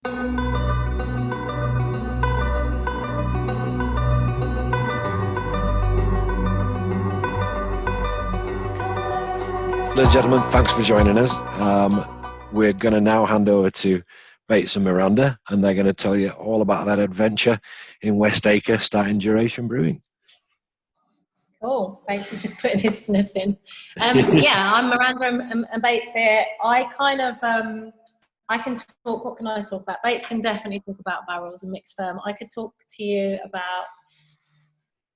Ladies and gentlemen, thanks for joining us. We're going to now hand over to Bates and Miranda, and they're going to tell you all about that adventure in West Acre, starting Duration Brewing. Cool. Bates is just putting his sniffs in. Yeah, I'm Miranda and Bates here. I kind of, I can talk, what can I talk about? Bates can definitely talk about barrels and mixed ferm. I could talk to you about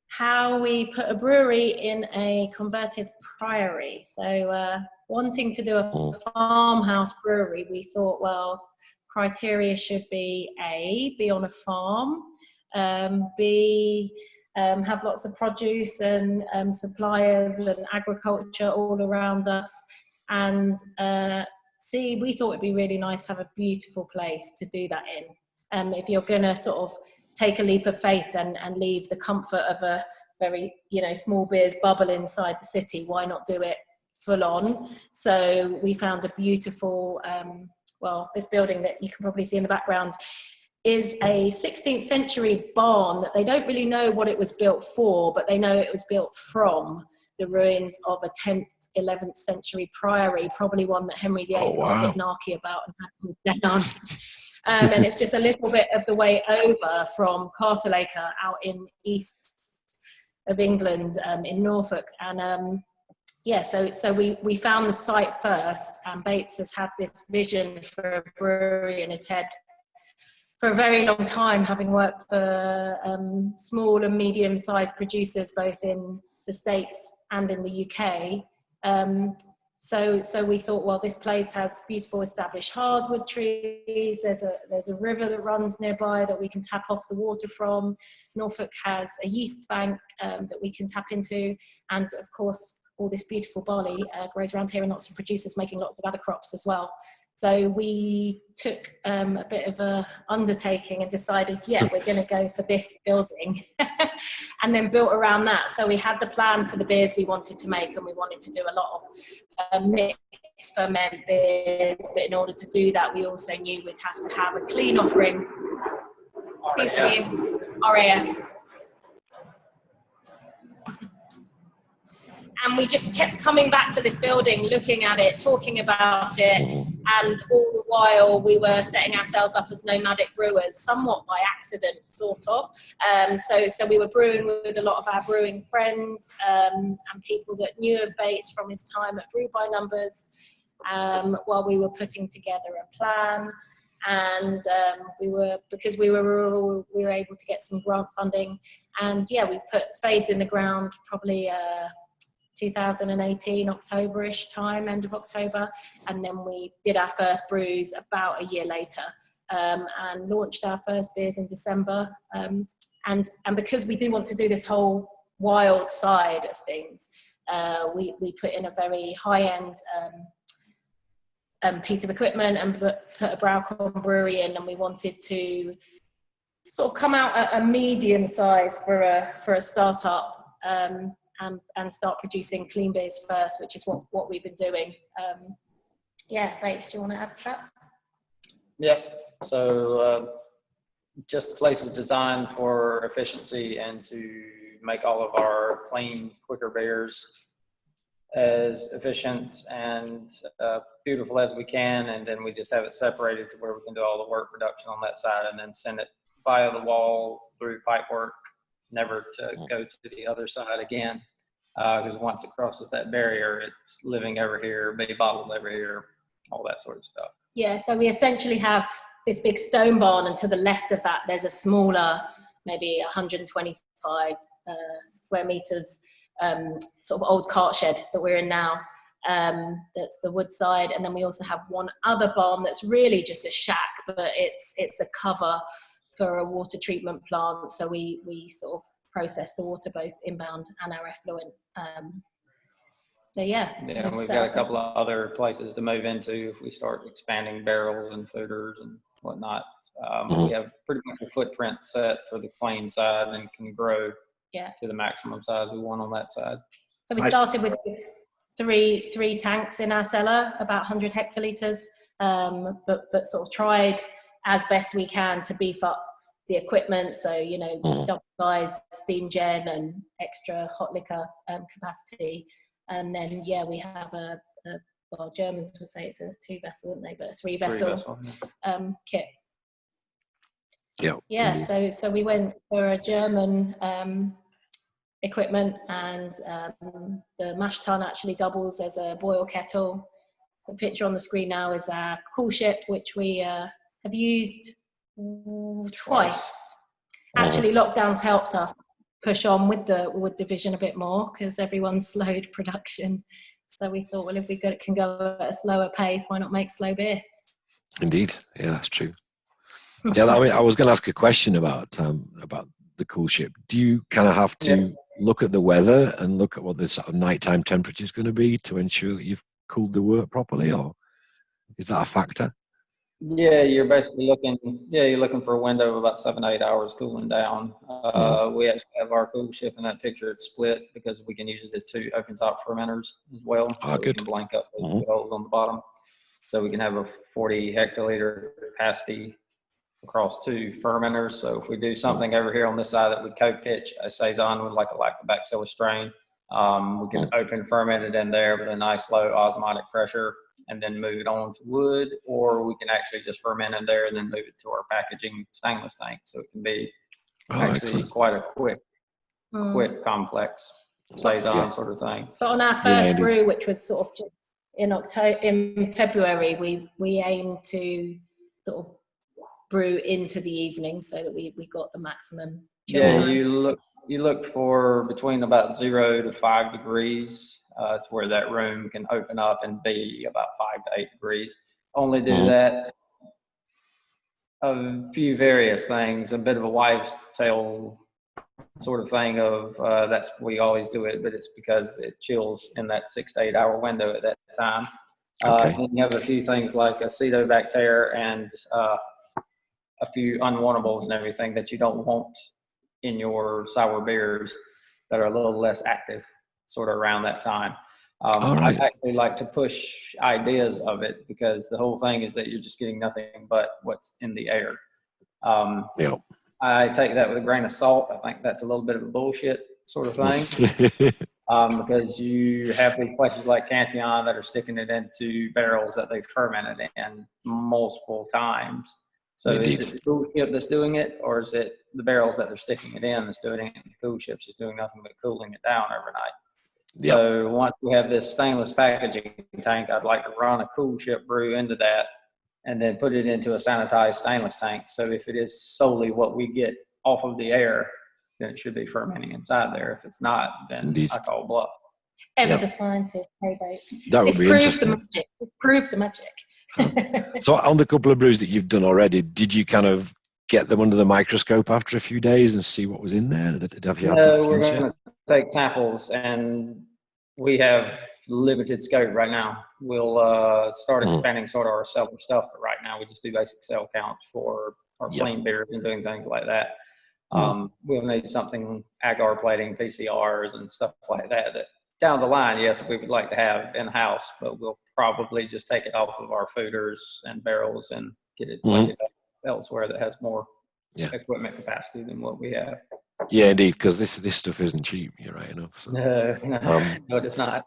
how we put a brewery in a converted priory. So wanting to do a farmhouse brewery, we thought, well, criteria should be A, be on a farm, B, have lots of produce and suppliers and agriculture all around us, and C, we thought it'd be really nice to have a beautiful place to do that in. If you're going to sort of take a leap of faith and leave the comfort of a very, small beer's bubble inside the city, why not do it full on? So we found a beautiful, this building that you can probably see in the background is a 16th century barn that they don't really know what it was built for, but they know it was built from the ruins of a 10th, 11th century priory, probably one that Henry VIII got a bit narky about and had to down. And it's just a little bit of the way over from Castleacre out in east of England, in Norfolk. And so we found the site first, and Bates has had this vision for a brewery in his head for a very long time, having worked for small and medium-sized producers both in the States and in the UK. So we thought, well, this place has beautiful established hardwood trees. There's a river that runs nearby that we can tap off the water from. Norfolk has a yeast bank that we can tap into, and of course, all this beautiful barley grows around here, and lots of producers making lots of other crops as well. So we took a bit of a undertaking and decided, yeah, we're going to go for this building, and then built around that. So we had the plan for the beers we wanted to make, and we wanted to do a lot of mixed ferment beers. But in order to do that, we also knew we'd have to have a clean offering. RAF. And we just kept coming back to this building, looking at it, talking about it, and all the while we were setting ourselves up as nomadic brewers, somewhat by accident, sort of. So we were brewing with a lot of our brewing friends and people that knew of Bates from his time at Brew by Numbers, while we were putting together a plan. And because we were rural, we were able to get some grant funding, and yeah, we put spades in the ground probably 2018 October-ish time, end of October, and then we did our first brews about a year later, and launched our first beers in December. And because we do want to do this whole wild side of things, we put in a very high-end piece of equipment and put a Braucon brewery in, and we wanted to sort of come out at a medium size for a startup. And start producing clean beers first, which is what we've been doing. Bates, do you want to add to that? Yeah, so just the place is designed for efficiency and to make all of our clean, quicker beers as efficient and beautiful as we can, and then we just have it separated to where we can do all the work production on that side and then send it via the wall through pipe work, never to go to the other side again, because once it crosses that barrier, it's living over here, be bottled over here, all that sort of stuff. Yeah, so we essentially have this big stone barn, and to the left of that there's a smaller, maybe 125 square meters sort of old cart shed that we're in now. That's the wood side, and then we also have one other barn that's really just a shack, but it's a cover for a water treatment plant, so we sort of process the water both inbound and our effluent. And we've got a couple of other places to move into if we start expanding barrels and foeders and whatnot. We have pretty much a footprint set for the clean side and can grow to the maximum size we want on that side. So we started with three tanks in our cellar, about 100 hectolitres, but sort of tried as best we can to beef up the equipment. So, you know, double size steam gen and extra hot liquor capacity. And then, yeah, we have well, Germans would say it's a 2-vessel, wouldn't they? But a 3-vessel kit. Yeah. So we went for a German equipment, and the mash tun actually doubles as a boil kettle. The picture on the screen now is our Coolship, which we have used twice. Actually, lockdowns helped us push on with the wood division a bit more because everyone slowed production. So we thought, well, if we can go at a slower pace, why not make slow beer? Indeed, yeah, that's true. Yeah, I mean, I was going to ask a question about the Coolship. Do you kind of have to look at the weather and look at what the sort of nighttime temperature is going to be to ensure that you've cooled the work properly, or is that a factor? Yeah, you're basically looking for a window of about 7 to 8 hours cooling down. We actually have our Coolship in that picture. It's split because we can use it as 2 open top fermenters as well. So we can blank up the holes on the bottom. So we can have a 40 hectoliter capacity across 2 fermenters. So if we do something over here on this side that we co-pitch a saison with like a lactobacillus strain, we can open ferment it in there with a nice low osmotic pressure and then move it on to wood, or we can actually just ferment in there and then move it to our packaging stainless tank. So it can be actually quite a quick complex saison sort of thing. But on our first brew, which was sort of just in February, we aim to sort of brew into the evening so that we got the maximum chill time. You look for between about 0 to 5 degrees to where that room can open up and be about 5 to 8 degrees. Only do that a few various things, a bit of a wives' tale sort of thing of we always do it, but it's because it chills in that 6 to 8 hour window at that time. And you have a few things like acetobacter and a few unwantables and everything that you don't want in your sour beers that are a little less active sort of around that time. I actually like to push ideas of it because the whole thing is that you're just getting nothing but what's in the air. I take that with a grain of salt. I think that's a little bit of a bullshit sort of thing. Because you have these places like Cantillon that are sticking it into barrels that they've fermented in multiple times. So is it the Coolship that's doing it, or is it the barrels that they're sticking it in that's doing it? The Coolship's just doing nothing but cooling it down overnight. So once we have this stainless packaging tank, I'd like to run a Coolship brew into that and then put it into a sanitized stainless tank. So if it is solely what we get off of the air, then it should be fermenting inside there. If it's not, then I call bluff. Ever the scientist, that would be interesting. Disprove the magic. So on the couple of brews that you've done already, did you kind of get them under the microscope after a few days and see what was in there? We're going to take samples, and we have limited scope right now. We'll start expanding sort of our cellar stuff, but right now we just do basic cell counts for our clean beers and doing things like that. We'll need something agar plating, PCRs and stuff like that down the line, yes, we would like to have in-house, but we'll probably just take it off of our Foeders and barrels and get it plated up elsewhere that has more equipment capacity than what we have. Yeah, indeed, because this stuff isn't cheap. You're right enough. So. No, it's not.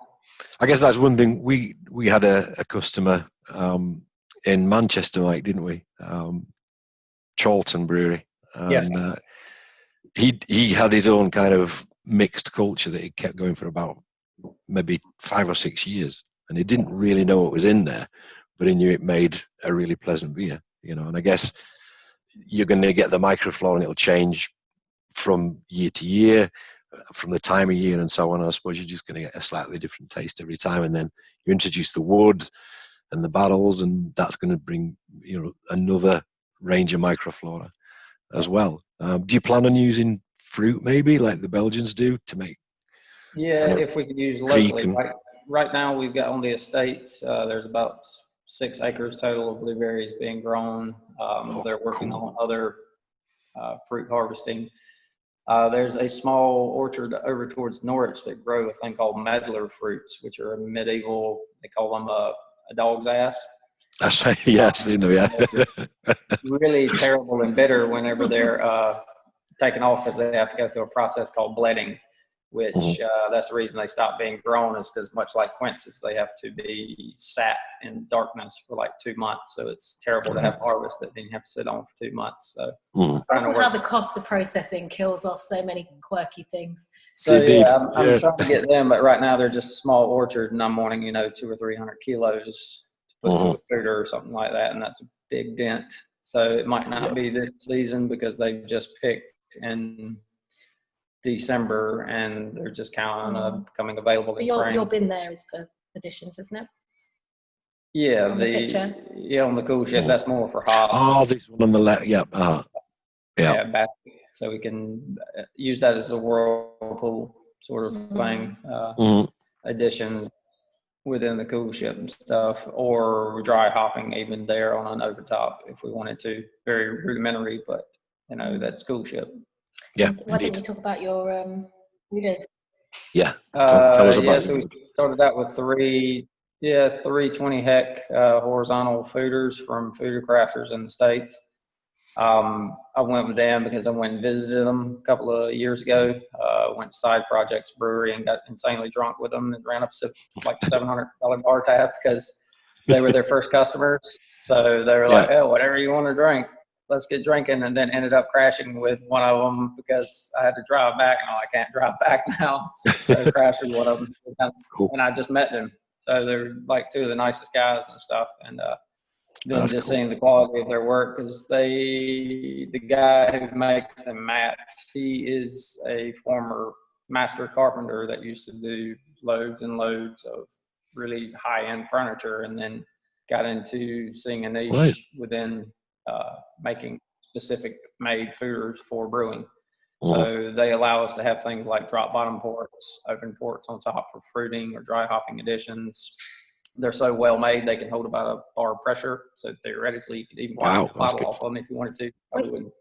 I guess that's one thing. We had a customer in Manchester, Mike, didn't we? Charlton Brewery. And, yes. He had his own kind of mixed culture that he kept going for about maybe 5 or 6 years, and he didn't really know what was in there, but he knew it made a really pleasant beer, and I guess you're going to get the microflora and it'll change from year to year, from the time of year and so on. I suppose you're just going to get a slightly different taste every time, and then you introduce the wood and the barrels, and that's going to bring another range of microflora as well. Do you plan on using fruit maybe like the Belgians do to make if we could use locally. Right now we've got on the estate, there's about 6 acres total of blueberries being grown. They're working on other fruit harvesting. There's a small orchard over towards Norwich that grow a thing called medlar fruits, which are medieval, they call them a dog's ass. That's right. Yes, you know, yeah. Really terrible and bitter whenever they're taken off, because they have to go through a process called bledding, which that's the reason they stop being grown, is because much like quinces, they have to be sat in darkness for like 2 months. So it's terrible to have harvest that then you have to sit on for 2 months. So how the cost of processing kills off so many quirky things. So yeah, I'm trying to get them, but right now they're just small orchard, and I'm wanting 200 or 300 kilos to put to a feeder or something like that, and that's a big dent. So it might not be this season because they've just picked in December, and they're just counting on becoming available in spring. Your bin there is for additions, isn't it? Yeah, on the picture. On the Coolship, that's more for hops. Oh, this one on the left. Yep. Yeah, basket. So we can use that as a whirlpool sort of thing. Addition within the Coolship and stuff, or dry hopping even there on an overtop if we wanted to. Very rudimentary, but that's Coolship. Yeah. Why didn't you talk about your Foeders? Yeah. Tell us about so we started out with three 20 heck horizontal Foeders from Foeder Crafters in the States. I went with them because I went and visited them a couple of years ago. Went to Side Projects Brewery and got insanely drunk with them and ran up like $700 bar tab because they were their first customers. So they were like, "Oh, whatever you want to drink, let's get drinking." And then ended up crashing with one of them because I had to drive back, and I can't drive back now. So I crashed with one of them, and I just met them. So they're like two of the nicest guys and stuff. And then just seeing the quality of their work, because the guy who makes them, Matt, he is a former master carpenter that used to do loads and loads of really high-end furniture, and then got into seeing a niche within making specific made foeders for brewing. So they allow us to have things like drop bottom ports, open ports on top for fruiting or dry hopping additions. They're so well made they can hold about a bar pressure. So theoretically, you could even pop the bottle off them if you wanted to.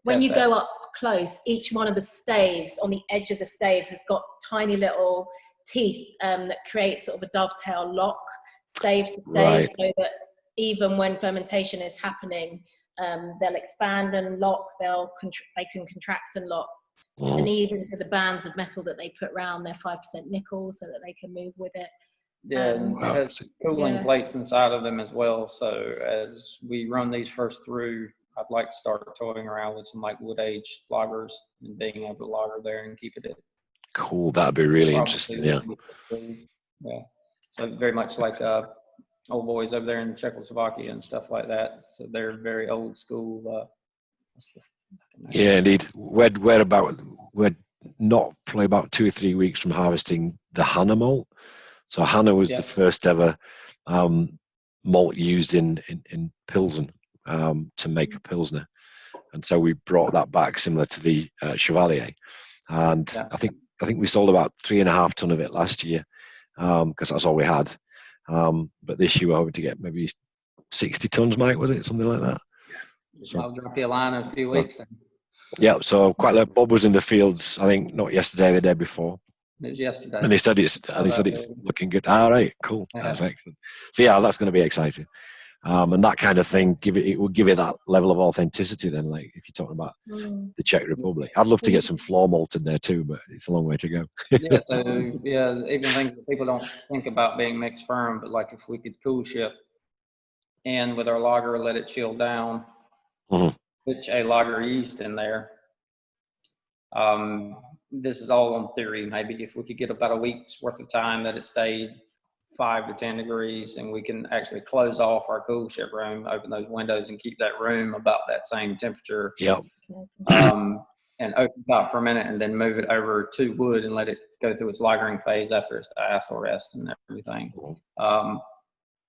When you go up close, each one of the staves on the edge of the stave has got tiny little teeth that create sort of a dovetail lock, stave to stave, so that even when fermentation is happening, they'll expand and lock. They can contract and lock. And even to the bands of metal that they put around, they're 5% nickel, so that they can move with it. Yeah, it has cooling plates inside of them as well. So as we run these first through, I'd like to start toying around with some like wood aged lagers and being able to lager there and keep it. Cool. That'd be really interesting. Yeah. Yeah. So very much like old boys over there in Czechoslovakia and stuff like that. So they're very old school. Yeah, indeed. We're not probably about 2 or 3 weeks from harvesting the Hannah malt. So Hannah was the first ever malt used in Pilsen to make a Pilsner. And so we brought that back similar to the Chevalier. And I think we sold about 3.5 ton of it last year because that's all we had. But this year we're hoping to get maybe 60 tons, Mike, was it? Something like that. So I'll drop you a line in a few weeks then. Yeah, so quite like Bob was in the fields, I think not yesterday, the day before. It was yesterday. And he said it's looking good. All right, cool. Yeah. That's excellent. So yeah, that's going to be exciting. And that kind of thing, it will give it that level of authenticity then, like if you're talking about the Czech Republic. I'd love to get some floor malt in there too, but it's a long way to go. Even things that people don't think about being mixed firm, but like if we could Coolship and with our lager let it chill down, put a lager yeast in there. This is all on theory. Maybe if we could get about a week's worth of time that it stayed 5 to 10 degrees, and we can actually close off our Coolship room, open those windows, and keep that room about that same temperature. Yep. And open top for a minute, and then move it over to wood and let it go through its lagering phase after its diacetyl rest and everything.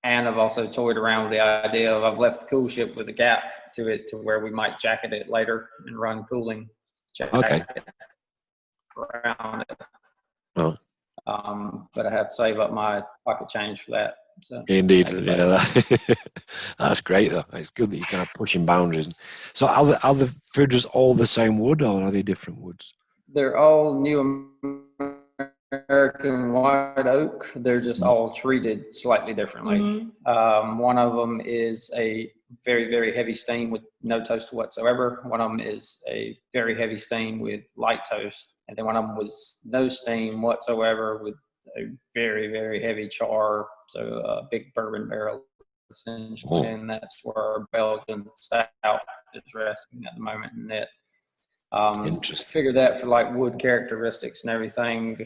And I've also toyed around with the idea of I've left the Coolship with a gap to it to where we might jacket it later and run cooling jacket around it. But I have to save up my pocket change for that. So indeed, that's great though. It's good that you're kind of pushing boundaries. So are the Foeders all the same wood, or are they different woods? They're all New American white oak. They're just all treated slightly differently. One of them is a very, very heavy stain with no toast whatsoever. One of them is a very heavy stain with light toast. And then one of them was no stain whatsoever with a very, very heavy char. So a big bourbon barrel, essentially. And that's where our Belgian stout is resting at the moment in it. Interesting. Figure that for like wood characteristics and everything.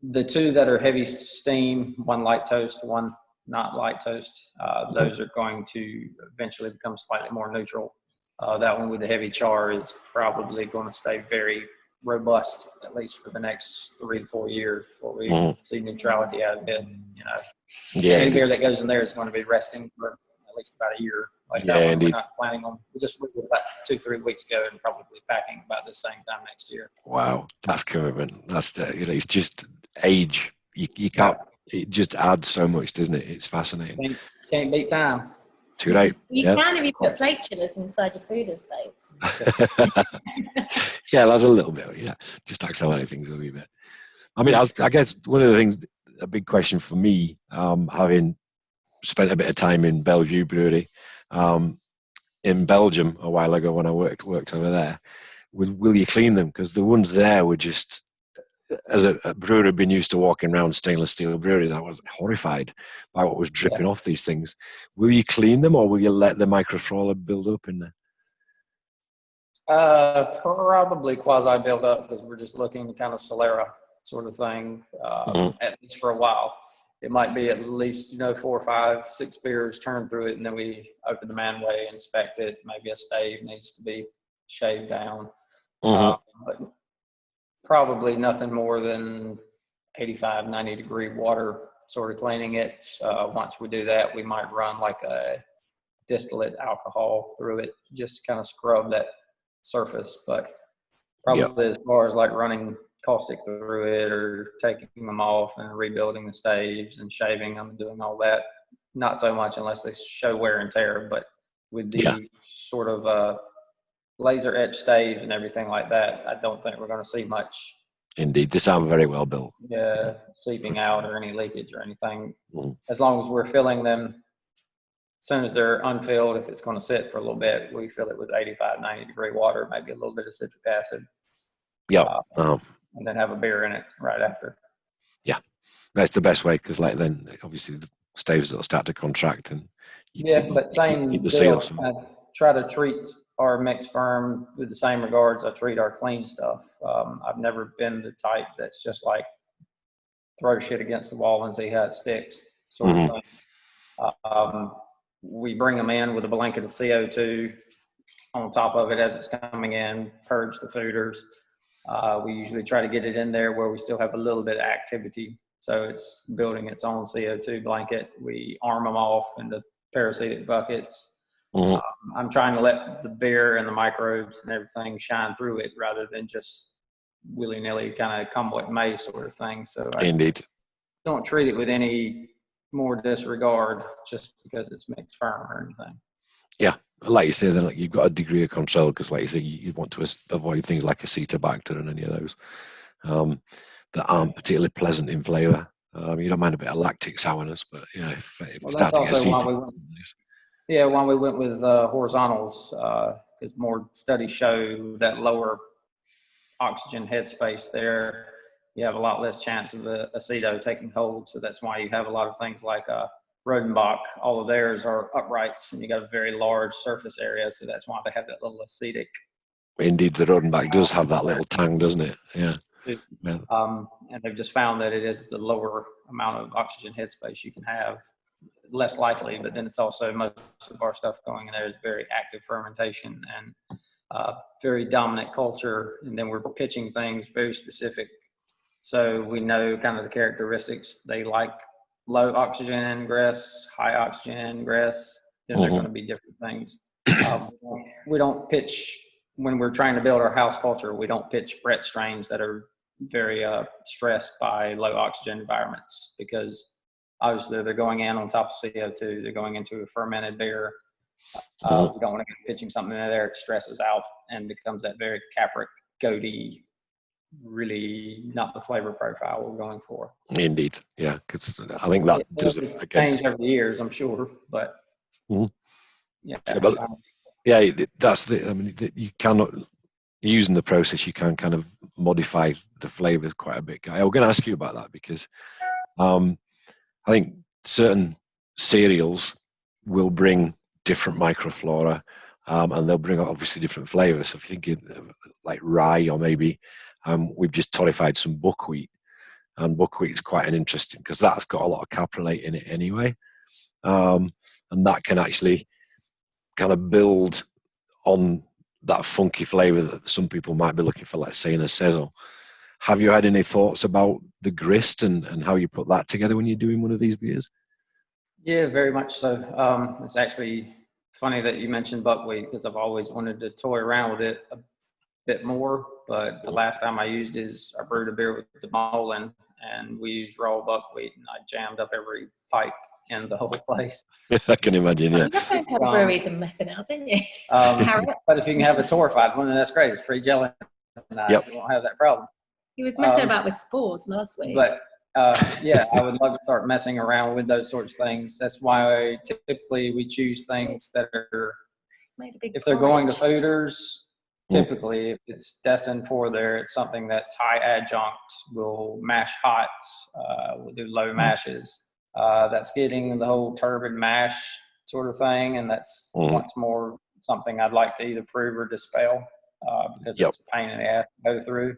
The two that are heavy steam, one light toast, one not light toast, those are going to eventually become slightly more neutral. That one with the heavy char is probably going to stay very robust, at least for the next 3 to 4 years before we see neutrality out of it. You know, any beer that goes in there is going to be resting for at least about a year. Like that one, indeed. we're not planning on. We just moved about 2-3 weeks ago and probably packing about the same time next year. Wow, that's commitment. That's it's just age. You can't. It just adds so much, doesn't it? It's fascinating. Can't beat time. Too late. You can if you put plate chillers inside your Foeders baits. Yeah, that's a little bit. Yeah, just accelerate things a wee bit. I mean, I guess one of the things, a big question for me, having spent a bit of time in Bellevue Brewery, in Belgium a while ago when I worked over there, will you clean them? Because the ones there were just, as a brewer had been used to walking around stainless steel breweries, I was horrified by what was dripping off these things. Will you clean them, or will you let the microflora build up in there? Probably quasi build up, because we're just looking kind of Solera sort of thing, at least for a while. It might be at least, 4, 5, 6 beers, turn through it, and then we open the manway, inspect it. Maybe a stave needs to be shaved down. But probably nothing more than 85, 90 degree water sort of cleaning it. Once we do that, we might run like a distillate alcohol through it, just to kind of scrub that surface. But probably as far as like running caustic through it or taking them off and rebuilding the staves and shaving them and doing all that, not so much unless they show wear and tear. But with the sort of laser etched staves and everything like that, I don't think we're going to see much. Indeed, they sound very well built. Yeah, seeping out or any leakage or anything. As long as we're filling them, as soon as they're unfilled, if it's going to sit for a little bit, we fill it with 85, 90 degree water, maybe a little bit of citric acid. And then have a beer in it right after. Yeah, that's the best way, because like then obviously the staves will start to contract and but same keep the deal. seal. I try to treat our mixed firm with the same regards I treat our clean stuff. I've never been the type that's just like throw shit against the wall and see how it sticks sort of thing. We bring them in with a blanket of CO2 on top of it as it's coming in, purge the Foeders. We usually try to get it in there where we still have a little bit of activity, so it's building its own CO2 blanket. We arm them off into parasitic buckets. I'm trying to let the beer and the microbes and everything shine through it rather than just willy-nilly kind of come what may sort of thing. So I don't treat it with any more disregard just because it's mixed firm or anything. Yeah. Like you say, then like you've got a degree of control, because like you say, you want to avoid things like acetobacter and any of those that aren't particularly pleasant in flavour. You don't mind a bit of lactic sourness, but if you start to get acetic. When we went with horizontals, because more studies show that lower oxygen headspace there, you have a lot less chance of the aceto taking hold. So that's why you have a lot of things like Rodenbach. All of theirs are uprights, and you got a very large surface area. So that's why they have that little acetic. Indeed, the Rodenbach does have that little tang, doesn't it? Yeah. And they've just found that it is the lower amount of oxygen headspace you can have, less likely, but then it's also most of our stuff going in there is very active fermentation and very dominant culture. And then we're pitching things very specific. So we know kind of the characteristics. They like low oxygen ingress, high oxygen ingress. Then they're going to be different things. We don't pitch, when we're trying to build our house culture, we don't pitch Brett strains that are very stressed by low oxygen environments, because obviously they're going in on top of CO2. They're going into a fermented beer. We don't want to get pitching something in there. It stresses out and becomes that very capric, goaty really not the flavor profile we're going for. Indeed, yeah, because I think that does change over the years, I'm sure, but Mhm. yeah, Yeah, but yeah, that's the. I mean, you cannot using the process. You can kind of modify the flavors quite a bit. I was going to ask you about that because I think certain cereals will bring different microflora, and they'll bring obviously different flavors. So if you think like rye, or maybe we've just torrefied some buckwheat, and buckwheat is quite an interesting because that's got a lot of caprolate in it anyway, and that can actually kind of build on that funky flavor that some people might be looking for, let's say in a saison. Have you had any thoughts about the grist and how you put that together when you're doing one of these beers? Yeah, very much so. It's actually funny that you mentioned buckwheat because I've always wanted to toy around with it a bit more. But the last time I used I brewed a beer with the Mullen, and we used raw buckwheat, and I jammed up every pipe in the whole place. I can imagine, yeah. You definitely had breweries and messing out, didn't you? But if you can have a torrefied one, then that's great. It's pretty gelatinized. Yep. You won't have that problem. He was messing about with spores last week. But yeah, I would love to start messing around with those sorts of things. That's why typically we choose things that are, if they're going to Foeders, typically if it's destined for there, it's something that's high adjunct. We'll mash hot. We'll do low mashes. That's getting the whole turbid mash sort of thing, and that's once more something I'd like to either prove or dispel because it's a pain in the ass to go through.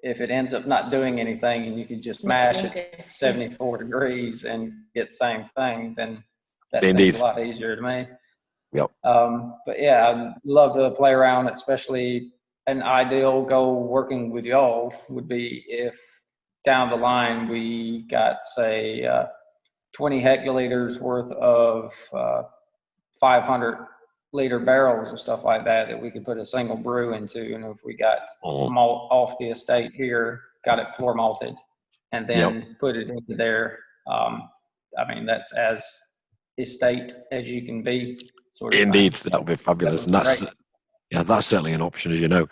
If it ends up not doing anything and you can just mash it 74 degrees and get the same thing, then that seems a lot easier to me. Yep. But yeah, I'd love to play around, especially an ideal goal working with y'all would be if down the line we got, say, 20 hectoliters worth of 500 liter barrels and stuff like that we could put a single brew into. And if we got malt off the estate here, got it floor malted, and then put it into there, I mean, that's as estate as you can be. Sort of Indeed, thing. that would be fabulous. And that's that's certainly an option, as you know.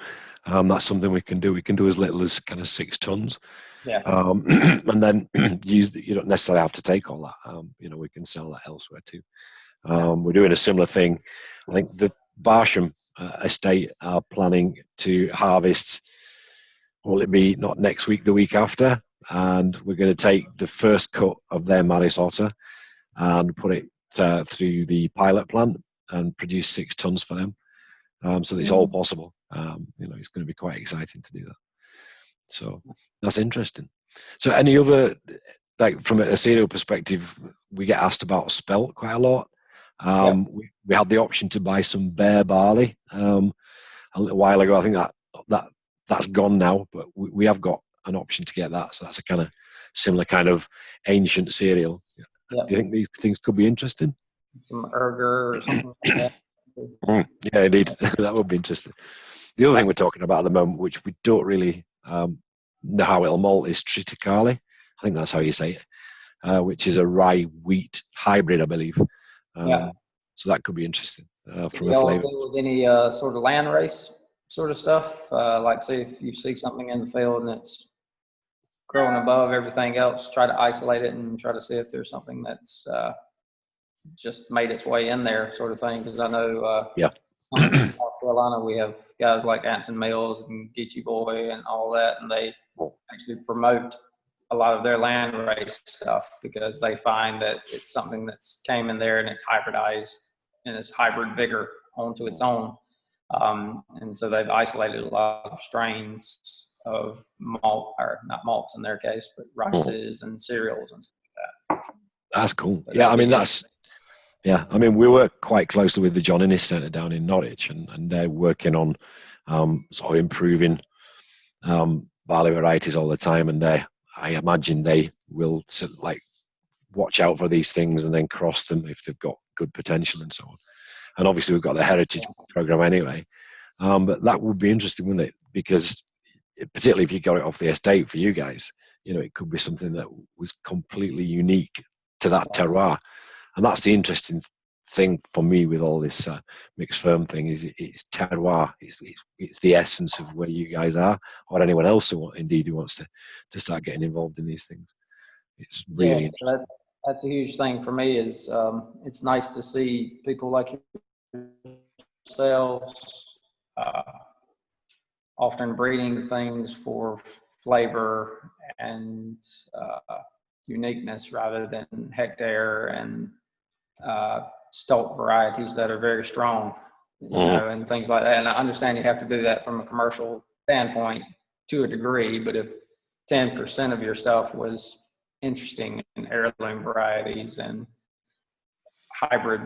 That's something we can do. We can do as little as kind of 6 tons. Yeah. And then you don't necessarily have to take all that. We can sell that elsewhere too. We're doing a similar thing. I think the Barsham estate are planning to harvest, will it be not next week, the week after? And we're going to take the first cut of their Maris Otter and put it through the pilot plant and produce 6 tons for them. So it's all possible. It's going to be quite exciting to do that. So that's interesting. So any other, like from a cereal perspective, we get asked about spelt quite a lot. We had the option to buy some bare barley a little while ago. I think that's gone now, but we have got an option to get that. So that's a kind of similar kind of ancient cereal. Do you think these things could be interesting? Some Erger or something like that. Yeah, indeed. That would be interesting. The other thing we're talking about at the moment, which we don't really know how it'll malt, is Triticale. I think that's how you say it, which is a rye wheat hybrid, I believe. So that could be interesting from a flavor. Deal with any sort of land race sort of stuff? Like, say, if you see something in the field and it's growing above everything else, try to isolate it and try to see if there's something that's just made its way in there, sort of thing. Because I know in South Carolina we have guys like Anson Mills and Geechee Boy and all that, and they actually promote a lot of their land race stuff because they find that it's something that's came in there and it's hybridized and it's hybrid vigor onto its own. And so they've isolated a lot of strains of malt, or not malts in their case, but rices and cereals and stuff like that. That's cool. Yeah, I mean, we work quite closely with the John Innes Centre down in Norwich, and they're working on sort of improving barley varieties all the time. And I imagine they will watch out for these things and then cross them if they've got good potential and so on. And obviously we've got the heritage program anyway. But that would be interesting, wouldn't it? Because particularly if you got it off the estate for you guys, it could be something that was completely unique to that terroir. And that's the interesting thing for me with all this mixed firm thing is it's terroir. It's the essence of where you guys are, or anyone else who wants to start getting involved in these things. It's really interesting. That's a huge thing for me. Is it's nice to see people like yourselves often breeding things for flavor and uniqueness rather than hectare and stock varieties that are very strong, you know, and things like that. And I understand you have to do that from a commercial standpoint to a degree, but if 10% of your stuff was interesting in heirloom varieties and hybrid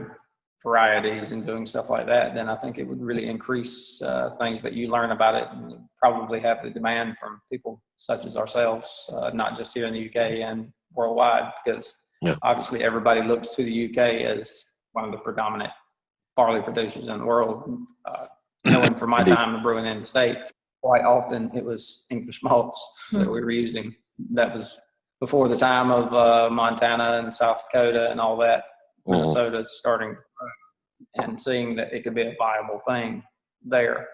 varieties and doing stuff like that, then I think it would really increase things that you learn about it, and probably have the demand from people such as ourselves, not just here in the UK and worldwide, because obviously everybody looks to the UK as one of the predominant barley producers in the world. Knowing from my time brewing in the States, quite often it was English malts that we were using. That was before the time of Montana and South Dakota and all that. Minnesota starting and seeing that it could be a viable thing there.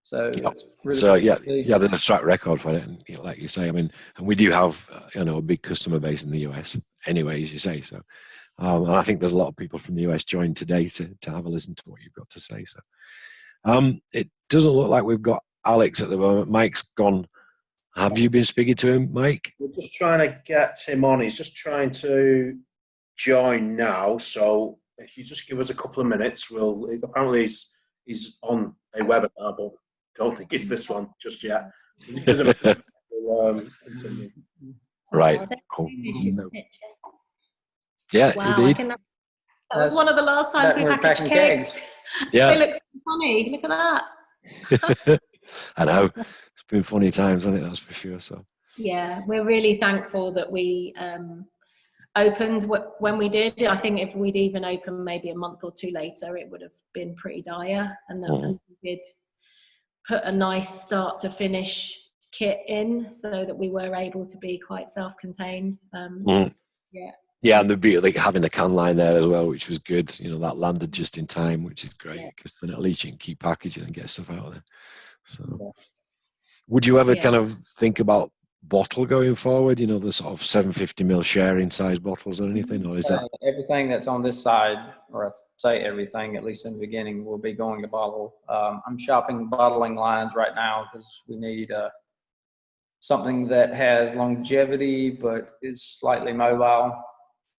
So it's really there's a track record for it, and like you say, I mean, and we do have a big customer base in the US anyway, as you say. So, and I think there's a lot of people from the US joined today to have a listen to what you've got to say. So, it doesn't look like we've got Alex at the moment. Mike's gone. Have you been speaking to him, Mike? We're just trying to get him on. He's just trying to join now. So if you just give us a couple of minutes, apparently he's on a webinar, but don't think it's this one just yet. We'll continue. Right. Cool. Yeah, wow, indeed. that was one of the last times we packaged kegs. Yeah. They look so funny. Look at that. I know. It's been funny times, hasn't it? That's for sure. So yeah, we're really thankful that we opened when we did. I think if we'd even opened maybe a month or two later, it would have been pretty dire. And then we did put a nice start to finish kit in so that we were able to be quite self-contained. Yeah, and the beauty, like having the can line there as well, which was good. That landed just in time, which is great, because then at least you can keep packaging and get stuff out there. So, would you ever kind of think about bottle going forward? The sort of 750ml sharing size bottles or anything, or is that everything that's on this side, or I say everything, at least in the beginning, will be going to bottle. I'm shopping bottling lines right now because we need something that has longevity but is slightly mobile,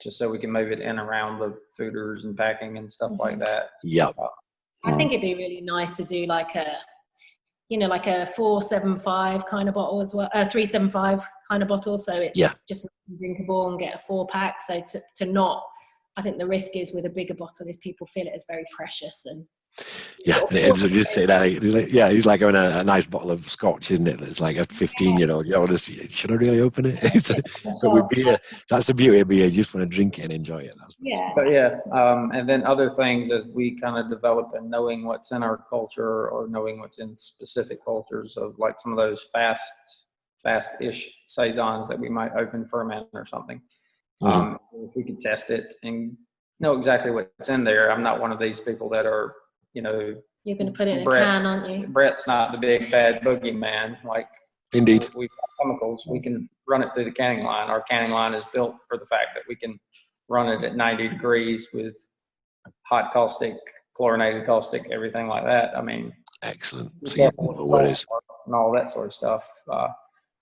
just so we can move it in around the foeders and packing and stuff like that. Yeah. I think it'd be really nice to do like a 475 kind of bottle as well, 375 kind of bottle. So it's just drinkable and get a 4-pack. So to not, I think the risk is with a bigger bottle is people feel it as very precious and. Yeah, and it ends up just saying that. He's like having a nice bottle of scotch, isn't it? It's like a 15-year-old. You want to see it. Should I really open it? But with beer, that's the beauty of beer. You just want to drink it and enjoy it. And then other things as we kind of develop and knowing what's in our culture or knowing what's in specific cultures of like some of those fast-ish saisons that we might open ferment or something. If we could test it and know exactly what's in there. I'm not one of these people that are, you're going to put it in a can, aren't you? Brett's not the big bad boogeyman. Like, indeed, we've got chemicals. We can run it through the canning line. Our canning line is built for the fact that we can run it at 90 degrees with hot caustic, chlorinated caustic, everything like that. I mean, excellent. So you know what it is and all that sort of stuff.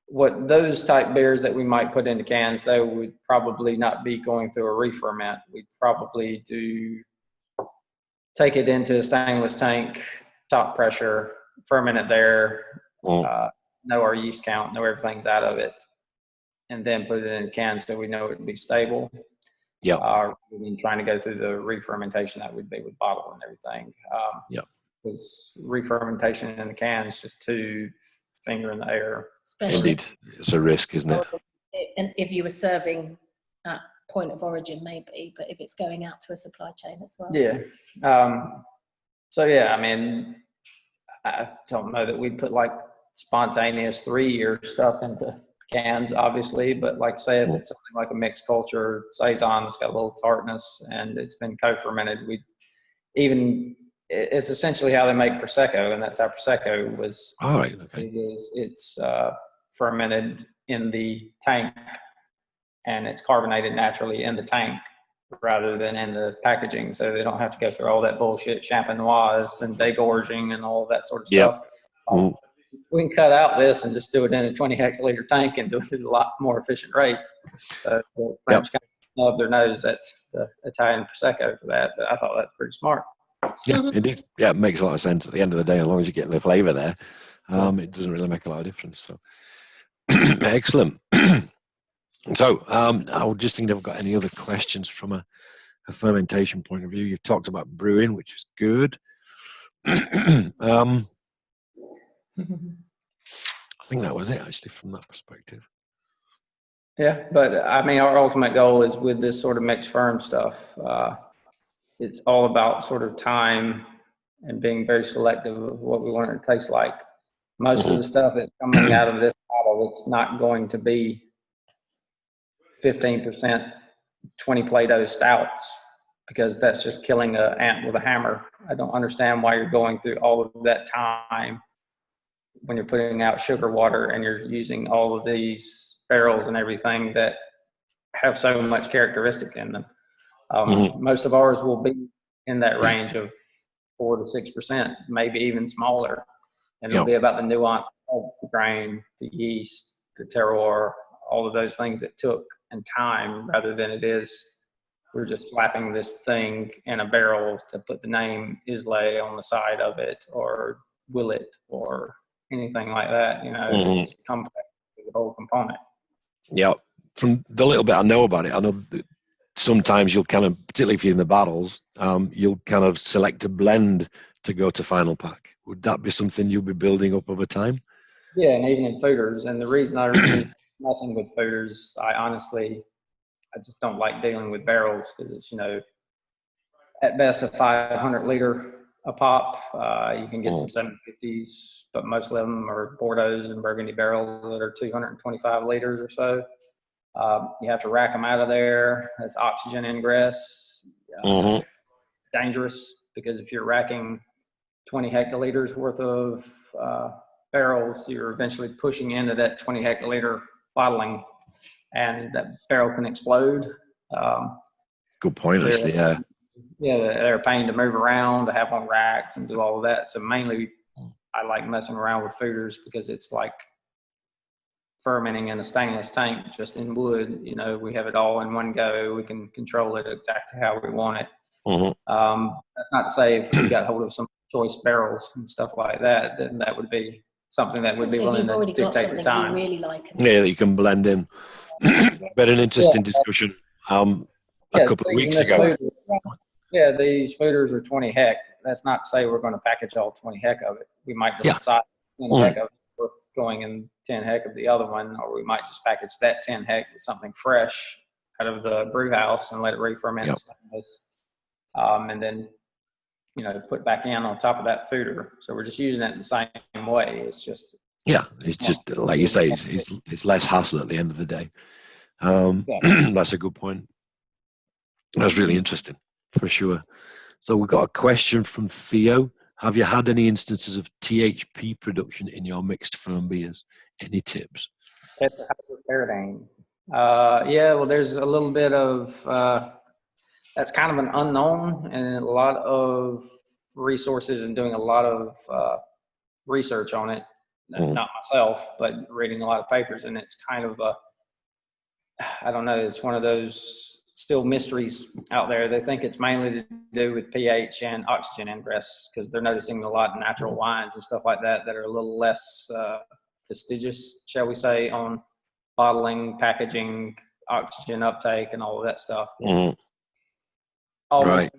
What those type beers that we might put into cans, though, would probably not be going through a re-ferment. We'd probably take it into a stainless tank, top pressure, ferment it there, know our yeast count, know everything's out of it, and then put it in cans so we know it would be stable. Yeah. We've been trying to go through the re-fermentation that would be with bottle and everything. Because re-fermentation in the can is just too finger in the air. Indeed, it's a risk, isn't it? And if you were serving at point of origin, maybe, but if it's going out to a supply chain as well. Yeah. I mean, I don't know that we'd put like spontaneous 3-year stuff into cans, obviously, but like I say, if it's something like a mixed culture saison that's got a little tartness and it's been co-fermented, it's essentially how they make Prosecco, and that's how Prosecco was. All right. Okay. It's fermented in the tank, and it's carbonated naturally in the tank rather than in the packaging, so they don't have to go through all that bullshit champenoise and degorging and all that sort of stuff. We can cut out this and just do it in a 20 hectoliter tank and do it at a lot more efficient rate. So the French kind of snub their nose at the Italian Prosecco for that, but I thought that's pretty smart. Yeah, indeed. Yeah, it makes a lot of sense. At the end of the day, as long as you're getting the flavour there, it doesn't really make a lot of difference. So, excellent. So, I was just thinking if I've got any other questions from a fermentation point of view. You've talked about brewing, which is good. I think that was it, actually, from that perspective. Yeah, but I mean, our ultimate goal is with this sort of mixed firm stuff. It's all about sort of time and being very selective of what we want it to taste like. Most of the stuff that's coming out of this bottle, it's not going to be 15%, 20 Play-Doh stouts, because that's just killing an ant with a hammer. I don't understand why you're going through all of that time when you're putting out sugar water and you're using all of these barrels and everything that have so much characteristic in them. Most of ours will be in that range of 4 to 6%, maybe even smaller. And it'll be about the nuance of the grain, the yeast, the terroir, all of those things that took and time, rather than it is we're just slapping this thing in a barrel to put the name Islay on the side of it, or Willet, or anything like that. You know, it's complex, the whole component. Yeah, from the little bit I know about it, I know that sometimes you'll kind of, particularly if you're in the battles, you'll kind of select a blend to go to final pack. Would that be something you'll be building up over time? Yeah, and even in Foeders. And the reason I really nothing with Foeders, I just don't like dealing with barrels, because it's, you know, at best a 500 liter a pop. You can get some 750s, but most of them are Bordeaux's and Burgundy barrels that are 225 liters or so. You have to rack them out of there. That's oxygen ingress. Dangerous, because if you're racking 20 hectoliters worth of barrels, you're eventually pushing into that 20 hectoliter bottling, and that barrel can explode. Good point, actually. Yeah. Yeah, they're a pain to move around, to have on racks and do all of that. So mainly I like messing around with Foeders because it's like fermenting in a stainless tank, just in wood. You know, we have it all in one go. We can control it exactly how we want it. That's not to say if we got hold of some choice barrels and stuff like that, then that would be something that would be willing to dictate the time. Really like Yeah, that you can blend in. But an interesting discussion a couple of weeks ago. These Foeders are 20 heck. That's not to say we're going to package all 20 heck of it. We might just decide 10 heck of it worth going in 10 heck of the other one, or we might just package that 10 heck with something fresh out of the brew house and let it re-ferment and then, you know, put back in on top of that Foeder. So we're just using it the same way. It's just it's just like you say, it's less hassle at the end of the day. That's a good point. That's really interesting, for sure. So we've got a question from Theo. Have you had any instances of THP production in your mixed firm beers? Any tips? Well, there's a little bit of that's kind of an unknown, and a lot of resources and doing a lot of research on it. Not myself, but reading a lot of papers, and it's kind of I don't know, it's one of those still mysteries out there. They think it's mainly to do with pH and oxygen ingress, because they're noticing a lot of natural wines and stuff like that that are a little less fastidious, shall we say, on bottling, packaging, oxygen uptake, and all of that stuff. Right.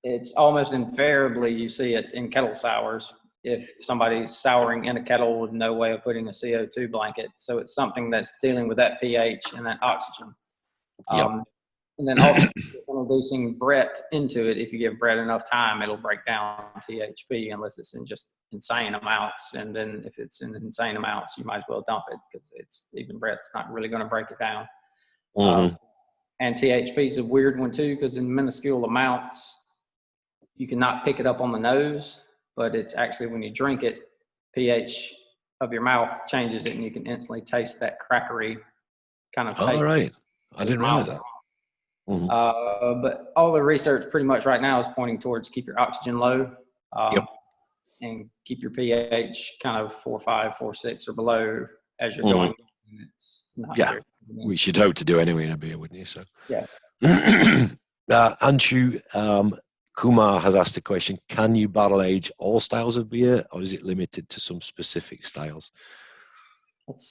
It's almost invariably you see it in kettle sours if somebody's souring in a kettle with no way of putting a CO2 blanket. So it's something that's dealing with that pH and that oxygen. And then also introducing Brett into it. If you give Brett enough time, it'll break down THP unless it's in just insane amounts. And then if it's in insane amounts, you might as well dump it because even Brett's not really going to break it down. And THP is a weird one too, because in minuscule amounts, you cannot pick it up on the nose, but it's actually when you drink it, pH of your mouth changes it and you can instantly taste that crackery kind of taste. All right. I didn't realize that. But all the research pretty much right now is pointing towards keep your oxygen low and keep your pH kind of 4.5, 4.6 or below as you're going. It's not very we should hope to do anyway in a beer, wouldn't you? So yeah. Anshu Kumar has asked a question: can you barrel age all styles of beer, or is it limited to some specific styles? Let's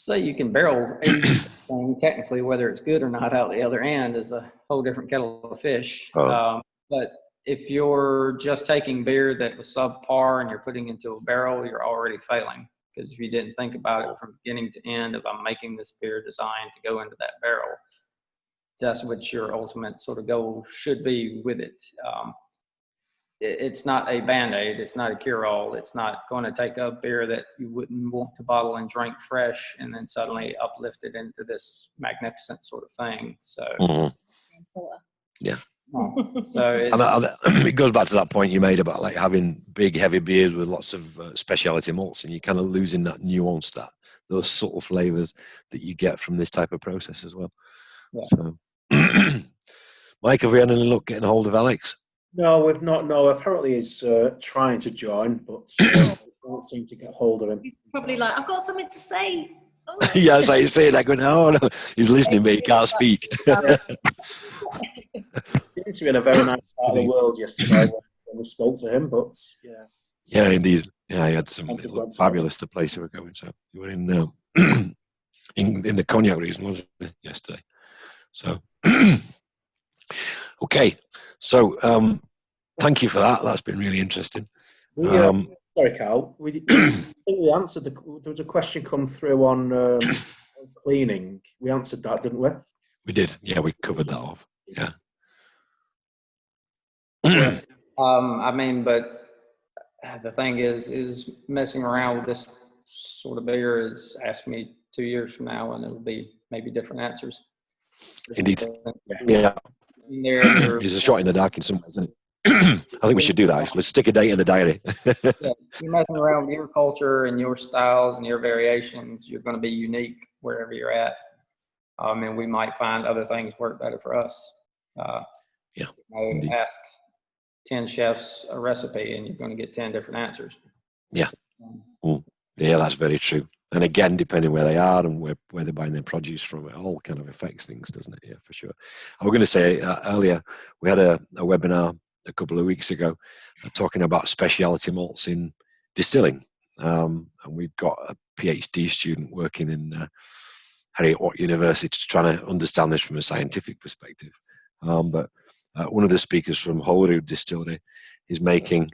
say you can barrel age thing. Technically, whether it's good or not out the other end is a whole different kettle of fish. But if you're just taking beer that was subpar and you're putting into a barrel, you're already failing. Because if you didn't think about it from beginning to end, if I'm making this beer designed to go into that barrel, that's what your ultimate sort of goal should be with it. It's not a Band-Aid. It's not a cure-all. It's not going to take a beer that you wouldn't want to bottle and drink fresh and then suddenly uplift it into this magnificent sort of thing. So, yeah. So it goes back to that point you made about like having big, heavy beers with lots of specialty malts, and you're kind of losing that nuance, those subtle flavors that you get from this type of process as well. Yeah. So, Mike, have we had any luck getting a hold of Alex? No, we've not. No, apparently he's trying to join, but don't seem to get hold of him. He's probably like, I've got something to say. Oh. Yeah, so you say that going, oh no, he's listening, but he can't speak. He seemed to be in a very nice part of the world yesterday when we spoke to him, but yeah. Yeah, indeed. Yeah, he had some. It looked fabulous, the place they were going. So you were in in the cognac region, wasn't it, yesterday? So okay, so thank you for that. That's been really interesting. Sorry, Carl. I think we answered there was a question come through on cleaning. We answered that, didn't we? We did. Yeah, we covered that off. Yeah. I mean, but the thing is messing around with this sort of beer is ask me 2 years from now and it'll be maybe different answers. Indeed. Yeah. It's a shot in the dark in some ways, isn't it? I think we should do that, actually. Let's stick a date in the diary. Yeah, you're messing around with your culture and your styles and your variations. You're going to be unique wherever you're at. And we might find other things work better for us. Yeah. Ask 10 chefs a recipe and you're going to get 10 different answers. Yeah. Yeah, that's very true. And again, depending where they are and where they're buying their produce from, it all kind of affects things, doesn't it? Yeah, for sure. I was going to say earlier, we had a webinar a couple of weeks ago talking about specialty malts in distilling. And we've got a PhD student working in Heriot-Watt University trying to understand this from a scientific perspective. But one of the speakers from Holyrood Distillery is making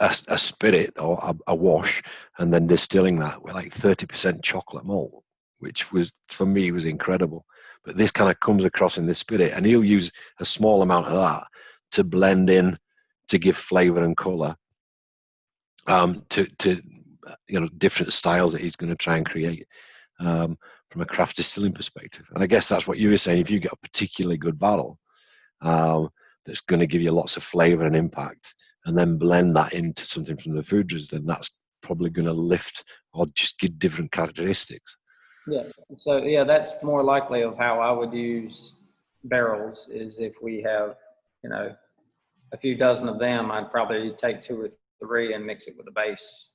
a spirit or a wash and then distilling that with like 30% chocolate malt, which was, for me, was incredible. But this kind of comes across in this spirit, and he'll use a small amount of that to blend in to give flavor and color to different styles that he's going to try and create from a craft distilling perspective. And I guess that's what you were saying. If you get a particularly good barrel that's going to give you lots of flavor and impact, and then blend that into something from the Foeders, then that's probably going to lift or just give different characteristics. Yeah. So yeah, that's more likely of how I would use barrels is if we have, a few dozen of them, I'd probably take 2 or 3 and mix it with the base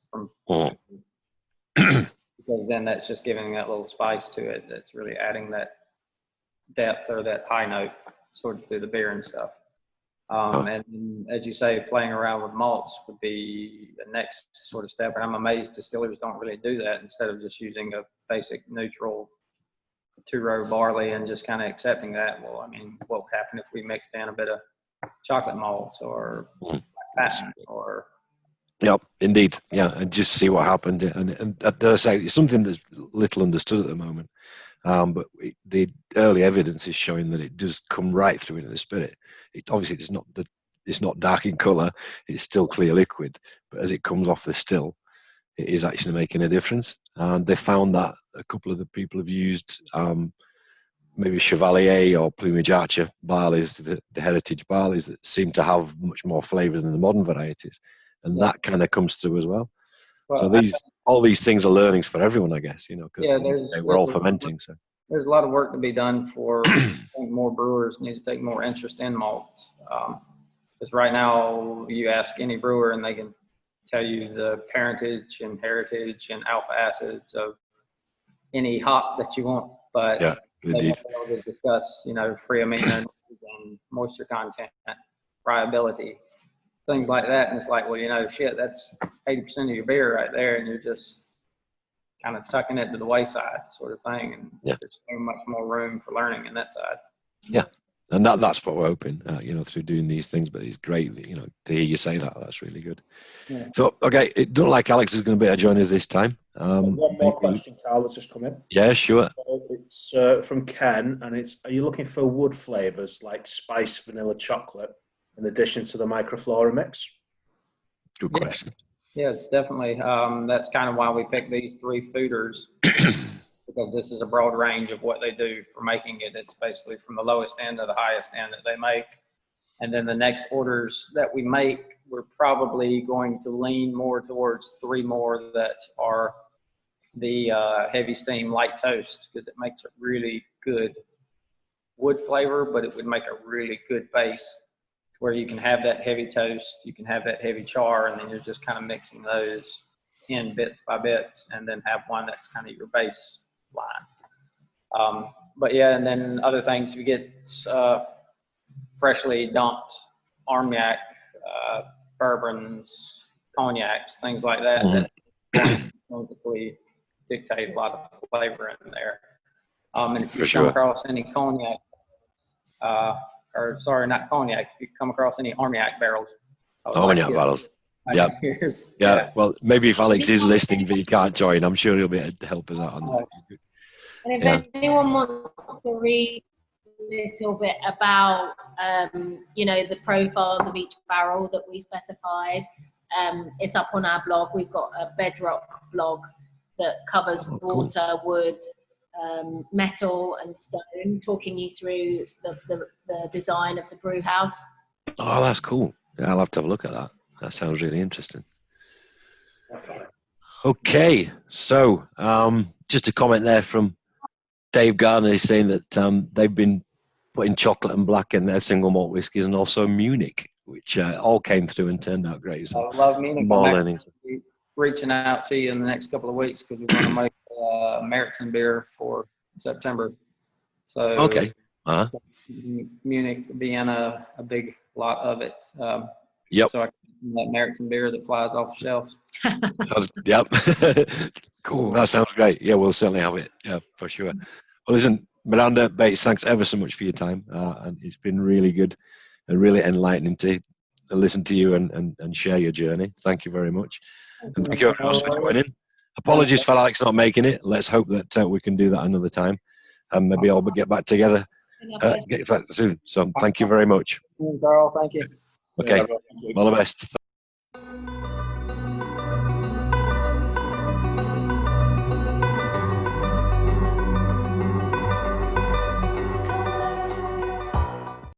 because then that's just giving that little spice to it. That's really adding that depth or that high note sort of through the beer and stuff. And as you say, playing around with malts would be the next sort of step. And I'm amazed distillers don't really do that instead of just using a basic neutral 2-row barley and just kind of accepting that. Well, I mean, what would happen if we mixed in a bit of chocolate malts or patent or Yeah, indeed. Yeah, and just see what happened. And as I say, it's something that's little understood at the moment. But the early evidence is showing that it does come right through into the spirit. Obviously, it's not dark in colour. It's still clear liquid, but as it comes off the still, it is actually making a difference. And they found that a couple of the people have used maybe Chevalier or Plumage Archer barleys, the heritage barleys that seem to have much more flavour than the modern varieties, and that kind of comes through as well. So Well, all these things are learnings for everyone, I guess, because we're all fermenting. So there's a lot of work to be done for I think more brewers need to take more interest in malts. Because right now, you ask any brewer and they can tell you the parentage and heritage and alpha acids of any hop that you want, but yeah, they indeed. won't be able to discuss, free amino acids and moisture content, friability, things like that. And it's like, well, shit, that's 80% of your beer right there, and you're just kind of tucking it to the wayside, sort of thing. And there's so much more room for learning in that side. Yeah, and that's what we're hoping, through doing these things. But it's great, to hear you say that. That's really good. Yeah. So, okay, it don't like Alex is going to be able to join us this time. One more question, Carl, that's just come in. Yeah, sure. It's from Ken, and are you looking for wood flavours like spice, vanilla, chocolate, in addition to the microflora mix? Good question. Yeah, definitely. That's kind of why we picked these 3 Foeders, because this is a broad range of what they do for making it. It's basically from the lowest end to the highest end that they make. And then the next orders that we make, we're probably going to lean more towards 3 more that are the heavy steam light toast, because it makes a really good wood flavor, but it would make a really good base where you can have that heavy toast, you can have that heavy char, and then you're just kind of mixing those in bit by bit, and then have one that's kind of your base line. But yeah, and then other things, we get freshly dumped armagnac, bourbons, cognacs, things like that, that basically dictate a lot of flavor in there. And if you come across any cognac, not cognac, if you come across any armagnac barrels. Armagnac barrels. Yeah. Well, maybe if Alex is listening but he can't join, I'm sure he'll be able to help us out on that. And if anyone wants to read a little bit about, the profiles of each barrel that we specified, it's up on our blog. We've got a bedrock blog that covers water, wood, metal and stone, talking you through the design of the brew house. Oh, that's cool. Yeah, I'll have to have a look at that. That sounds really interesting. Okay, so just a comment there from Dave Gardner. He's saying that they've been putting chocolate and black in their single malt whiskies, and also Munich, which all came through and turned out great. So I love Munich. more learnings. Reaching out to you in the next couple of weeks, because we're going to make Märzen beer for September. So okay, Munich, Vienna, a big lot of it. Yep. So I can that Märzen beer that flies off the shelves. Yep. Cool. That sounds great. Yeah, we'll certainly have it. Yeah, for sure. Well, listen, Miranda Bates, thanks ever so much for your time, and it's been really good and really enlightening to listen to you and share your journey. Thank you very much. And thank you everyone else for joining. Apologies for Alex not making it. Let's hope that we can do that another time, and maybe I'll get back together get back soon. So thank you very much. Carl, thank you. Okay, all the best.